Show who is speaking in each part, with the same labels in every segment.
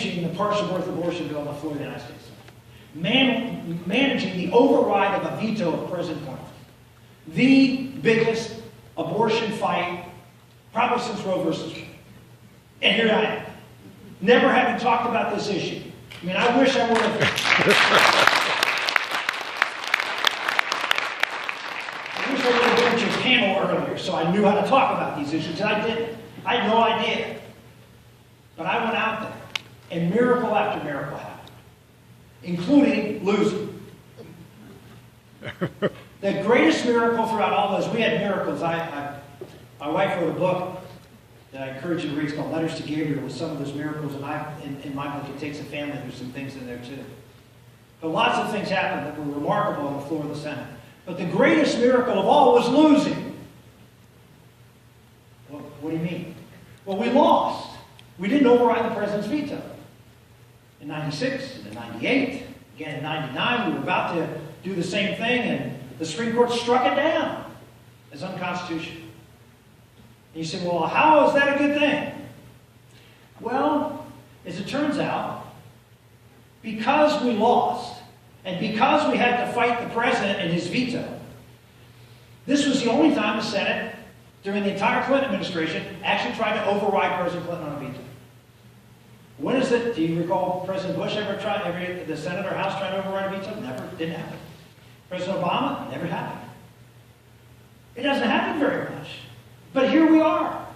Speaker 1: managing the partial birth abortion bill on the floor of the United States. Managing the override of a veto of President Clinton. The biggest abortion fight probably since Roe versus Wade. And here I am. Never having talked about this issue. I mean, I wish I would have. I wish I would have been to your panel earlier so I knew how to talk about these issues, and I didn't. I had no idea. But I went out there, and miracle after miracle happened, including losing. The greatest miracle throughout all those, we had miracles. My wife wrote a book that I encourage you to read. It's called Letters to Gabriel, with some of those miracles. And in my book, It Takes a Family. There's some things in there too. But lots of things happened that were remarkable on the floor of the Senate. But the greatest miracle of all was losing. Well, what do you mean? Well, we lost. We didn't override the president's veto. In 96, and in 98, again in 99, we were about to do the same thing, and the Supreme Court struck it down as unconstitutional. And you say, well, how is that a good thing? Well, as it turns out, because we lost, and because we had to fight the president and his veto, this was the only time the Senate, during the entire Clinton administration, actually tried to override President Clinton on a veto. When is it? Do you recall President Bush ever tried, the Senate or House tried to override a veto? Never. Didn't happen. President Obama? Never happened. It doesn't happen very much. But here we are.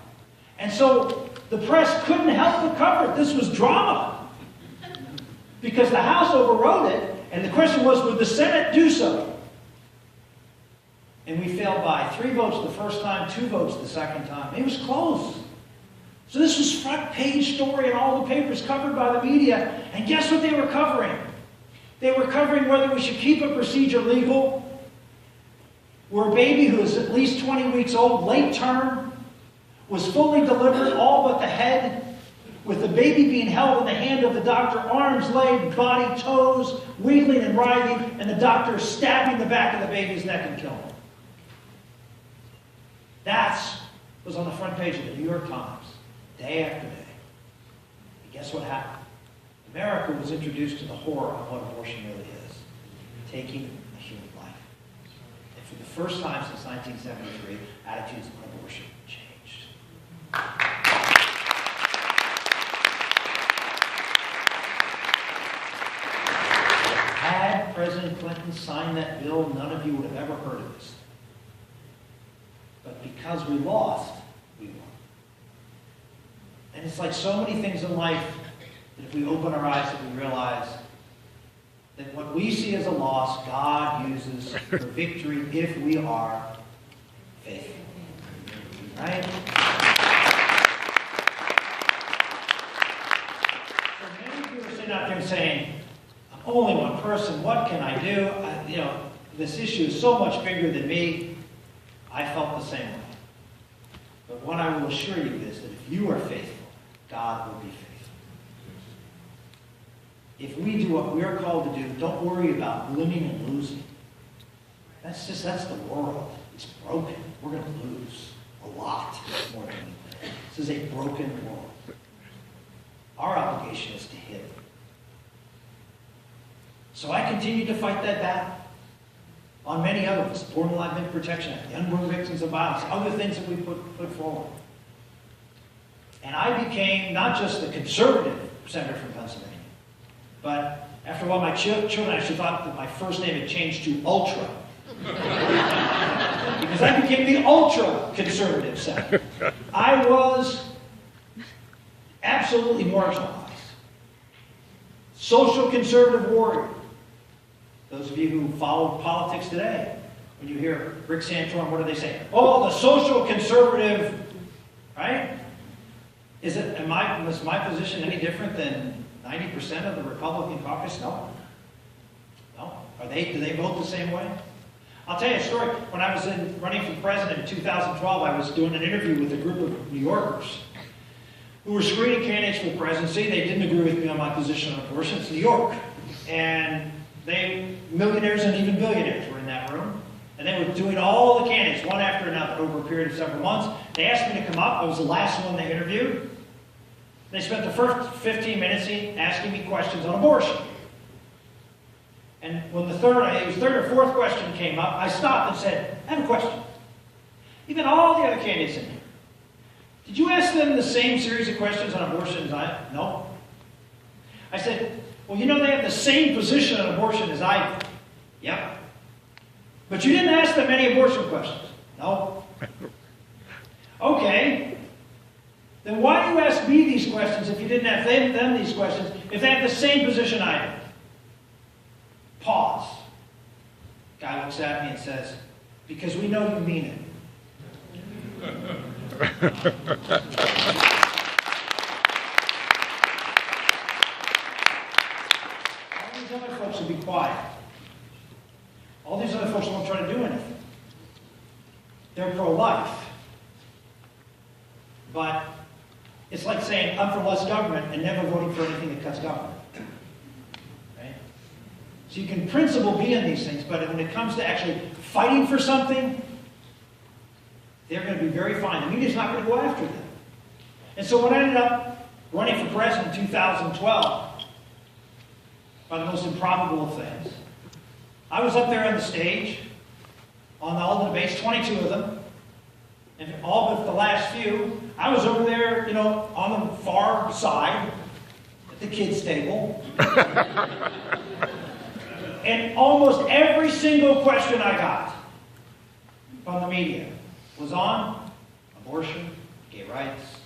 Speaker 1: And so the press couldn't help but cover it. This was drama. Because the House overrode it, and the question was, would the Senate do so? And we failed by 3 votes the first time, 2 votes the second time. It was close. So this was front page story in all the papers, covered by the media. And guess what they were covering? They were covering whether we should keep a procedure legal where a baby who is at least 20 weeks old, late term, was fully delivered, all but the head, with the baby being held in the hand of the doctor, arms, legs, body, toes, wiggling and writhing, and the doctor stabbing the back of the baby's neck and killing him. That was on the front page of the New York Times, day after day. And guess what happened? America was introduced to the horror of what abortion really is. Taking a human life. And for the first time since 1973, attitudes on abortion changed. Had President Clinton signed that bill, none of you would have ever heard of this. But because we lost, we won. And it's like so many things in life that if we open our eyes and we realize that what we see as a loss, God uses for victory if we are faithful. Right? So many people are sitting out there saying, I'm only one person, what can I do? This issue is so much bigger than me. I felt the same way. But what I will assure you is that if you are faithful, God will be faithful. If we do what we're called to do, don't worry about winning and losing. That's the world. It's broken. We're going to lose a lot more than anything. This is a broken world. Our obligation is to hit it. So I continue to fight that battle on many other ones. Born Alive Infant Protection Act, the Unborn Victims of Violence, other things that we put forward. And I became not just the conservative senator from Pennsylvania, but after a while, my children actually thought that my first name had changed to Ultra. Because I became the ultra-conservative senator. I was absolutely marginalized. Social conservative warrior. Those of you who follow politics today, when you hear Rick Santorum, what do they say? Oh, the social conservative, right? Is my position any different than 90% of the Republican caucus? No. No. Do they vote the same way? I'll tell you a story. When I was running for president in 2012, I was doing an interview with a group of New Yorkers who were screening candidates for the presidency. They didn't agree with me on my position on abortion. It's New York. And millionaires and even billionaires were in that room. And they were doing all the candidates, one after another, over a period of several months. They asked me to come up. I was the last one they interviewed. They spent the first 15 minutes asking me questions on abortion. And when the third or fourth question came up, I stopped and said, I have a question. Even all the other candidates in here. Did you ask them the same series of questions on abortion as I? No. I said, well, you know they have the same position on abortion as I do. Yep. But you didn't ask them any abortion questions. No. Okay. Then why do you ask me these questions if you didn't ask them these questions, if they have the same position I do? Pause. Guy looks at me and says, because we know you mean it. All these other folks will be quiet. All these other folks won't try to do anything. They're pro-life. But it's like saying, I'm for less government and never voting for anything that cuts government. Right? So you can principle be in these things, but when it comes to actually fighting for something, they're going to be very fine. The media's not going to go after them. And so when I ended up running for president in 2012, by the most improbable of things, I was up there on the stage, on all the debates, 22 of them, and all but the last few, I was over there, on the far side, at the kids' table. And almost every single question I got from the media was on abortion, gay rights,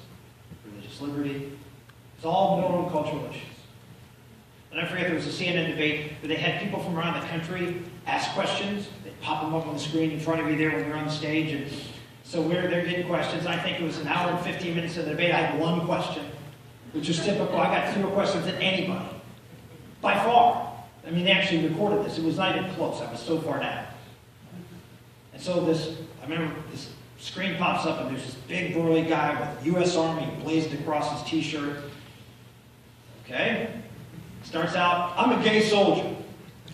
Speaker 1: religious liberty. It's all moral and cultural issues. And I forget, there was a CNN debate where they had people from around the country ask questions. They'd pop them up on the screen in front of you there when you're on the stage. And so they're getting questions. I think it was an hour and 15 minutes of the debate. I had one question, which was typical. I got fewer questions than anybody, by far. I mean, they actually recorded this. It was not even close. I was so far down. And so I remember this screen pops up, and there's this big burly guy with U.S. Army blazed across his t-shirt. Okay? Starts out, I'm a gay soldier.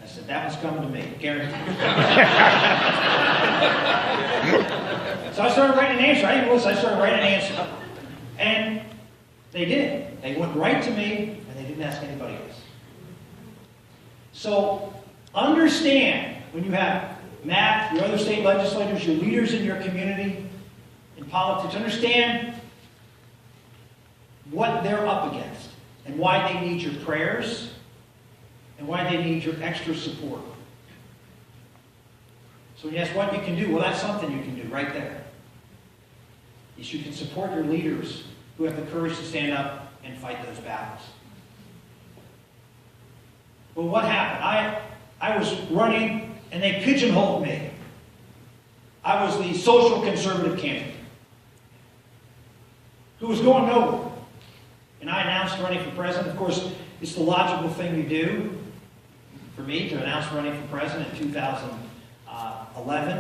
Speaker 1: I said, that one's coming to me, guaranteed. So I started writing an answer. I didn't listen, I started writing an answer. And they did. They went right to me, and they didn't ask anybody else. So understand, when you have Matt, your other state legislators, your leaders in your community, in politics, understand what they're up against and why they need your prayers and why they need your extra support. So when you ask what you can do, well, that's something you can do right there. Is you can support your leaders who have the courage to stand up and fight those battles. Well, what happened? I was running, and they pigeonholed me. I was the social conservative candidate who was going nowhere. And I announced running for president. Of course, it's the logical thing to do for me to announce running for president in 2011.